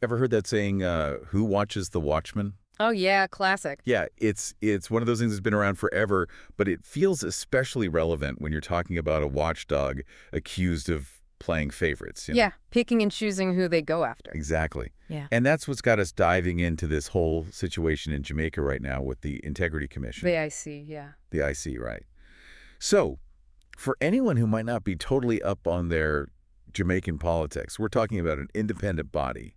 Ever heard that saying, who watches the watchman? Oh, yeah, classic. Yeah, it's one of those things that's been around forever, but it feels especially relevant when you're talking about a watchdog accused of playing favorites. Yeah, picking and choosing who they go after. Exactly. Yeah. And that's what's got us diving into this whole situation in Jamaica right now with the Integrity Commission. The IC, yeah. The IC, right. So, for anyone who might not be totally up on their Jamaican politics, we're talking about an independent body.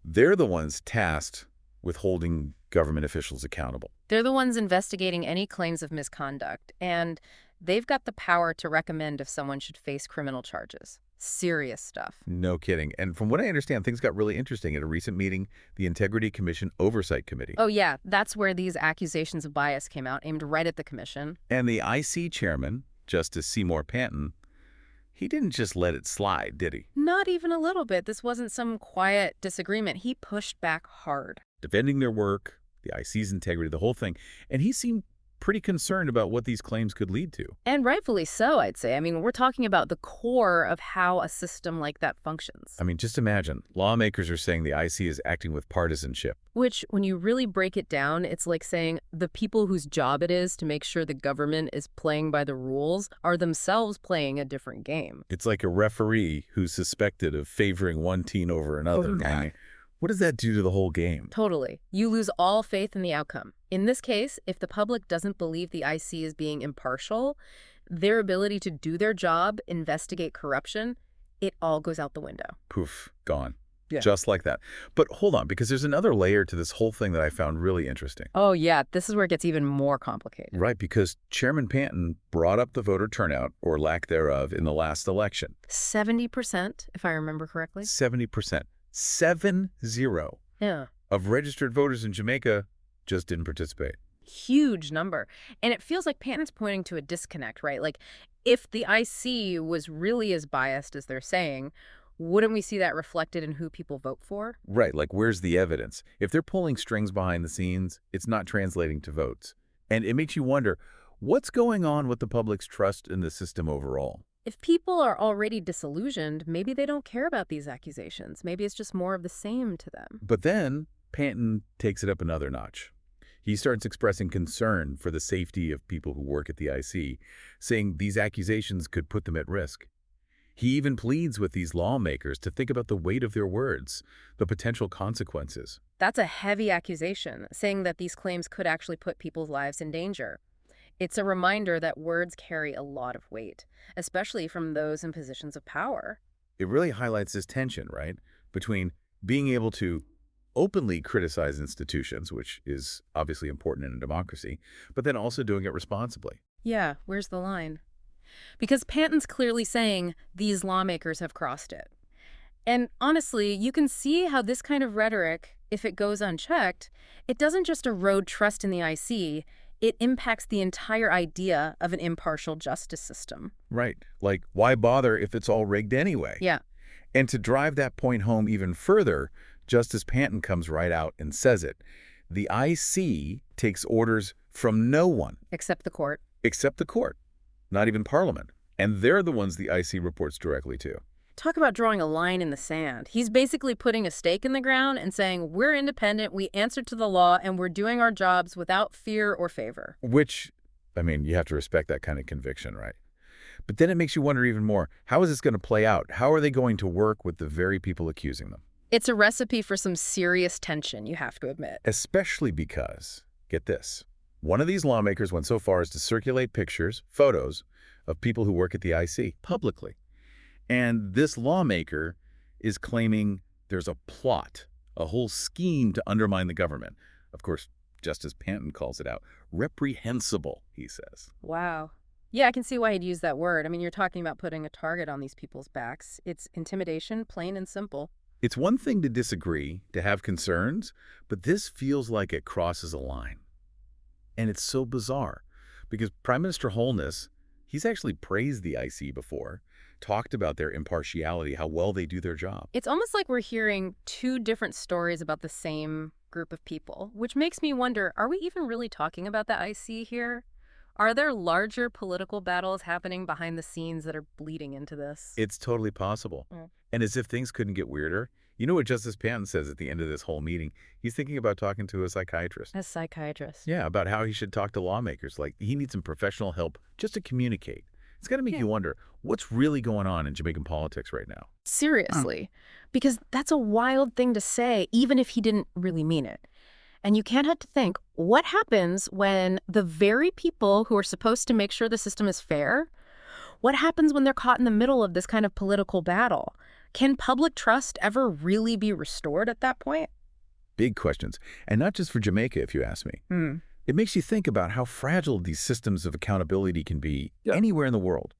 They're the ones tasked with holding government officials accountable. They're the ones investigating any claims of misconduct, and they've got the power to recommend if someone should face criminal charges. Serious stuff. No kidding. And from what I understand, things got really interesting at a recent meeting, the Integrity Commission Oversight Committee. Oh, yeah, that's where these accusations of bias came out, aimed right at the commission. And the IC chairman, Justice Seymour Panton, he didn't just let it slide, did he? Not even a little bit. This wasn't some quiet disagreement. He pushed back hard. Defending their work, the IC's integrity, the whole thing. And he seemed pretty concerned about what these claims could lead to. And rightfully so, I'd say. I mean, we're talking about the core of how a system like that functions. I mean, just imagine. Lawmakers are saying the IC is acting with partisanship. Which, when you really break it down, it's like saying the people whose job it is to make sure the government is playing by the rules are themselves playing a different game. It's like a referee who's suspected of favoring one team over another. I mean, what does that do to the whole game? Totally. You lose all faith in the outcome. In this case, if the public doesn't believe the IC is being impartial, their ability to do their job, investigate corruption, it all goes out the window. Poof, gone. Yeah. Just like that. But hold on, because there's another layer to this whole thing that I found really interesting. Oh, yeah. This is where it gets even more complicated. Right, because Chairman Panton brought up the voter turnout, or lack thereof, in the last election. 70%, if I remember correctly. 70%. 7-0 Yeah. of registered voters in Jamaica just didn't participate. Huge number. And it feels like Panton's pointing to a disconnect, right? Like, if the IC was really as biased as they're saying, wouldn't we see that reflected in who people vote for? Right, like where's the evidence? If they're pulling strings behind the scenes, it's not translating to votes. And it makes you wonder, what's going on with the public's trust in the system overall? If people are already disillusioned, maybe they don't care about these accusations. Maybe it's just more of the same to them. But then Panton takes it up another notch. He starts expressing concern for the safety of people who work at the IC, saying these accusations could put them at risk. He even pleads with these lawmakers to think about the weight of their words, the potential consequences. That's a heavy accusation, saying that these claims could actually put people's lives in danger. It's a reminder that words carry a lot of weight, especially from those in positions of power. It really highlights this tension, right, between being able to openly criticize institutions, which is obviously important in a democracy, but then also doing it responsibly. Yeah, where's the line? Because Panton's clearly saying these lawmakers have crossed it. And honestly, you can see how this kind of rhetoric, if it goes unchecked, it doesn't just erode trust in the IC, it impacts the entire idea of an impartial justice system. Right. Like, why bother if it's all rigged anyway? Yeah. And to drive that point home even further, Justice Panton comes right out and says it. The IC takes orders from no one. Except the court. Except the court. Not even Parliament. And they're the ones the IC reports directly to. Talk about drawing a line in the sand. He's basically putting a stake in the ground and saying, we're independent, we answer to the law, and we're doing our jobs without fear or favor. Which, I mean, you have to respect that kind of conviction, right? But then it makes you wonder even more, how is this going to play out? How are they going to work with the very people accusing them? It's a recipe for some serious tension, you have to admit. Especially because, get this, one of these lawmakers went so far as to circulate pictures, photos, of people who work at the IC publicly. And this lawmaker is claiming there's a plot, a whole scheme to undermine the government. Of course, Justice Panton calls it out. Reprehensible, he says. Wow. Yeah, I can see why he'd use that word. I mean, you're talking about putting a target on these people's backs. It's intimidation, plain and simple. It's one thing to disagree, to have concerns, but this feels like it crosses a line. And it's so bizarre, because Prime Minister Holness, he's actually praised the IC before, talked about their impartiality, how well they do their job. It's almost like we're hearing two different stories about the same group of people, which makes me wonder, are we even really talking about the IC here? Are there larger political battles happening behind the scenes that are bleeding into this? It's totally possible. And as if things couldn't get weirder, You know what Justice Panton says at the end of this whole meeting? He's thinking about talking to a psychiatrist. A psychiatrist. Yeah, about how he should talk to lawmakers. Like, he needs some professional help just to communicate. It's got to make Yeah. you wonder, what's really going on in Jamaican politics right now? Seriously. Because that's a wild thing to say, even if he didn't really mean it. And you can't help to think, what happens when the very people who are supposed to make sure the system is fair, what happens when they're caught in the middle of this kind of political battle? Can public trust ever really be restored at that point? Big questions. And not just for Jamaica, if you ask me. Hmm. It makes you think about how fragile these systems of accountability can be Yeah. anywhere in the world.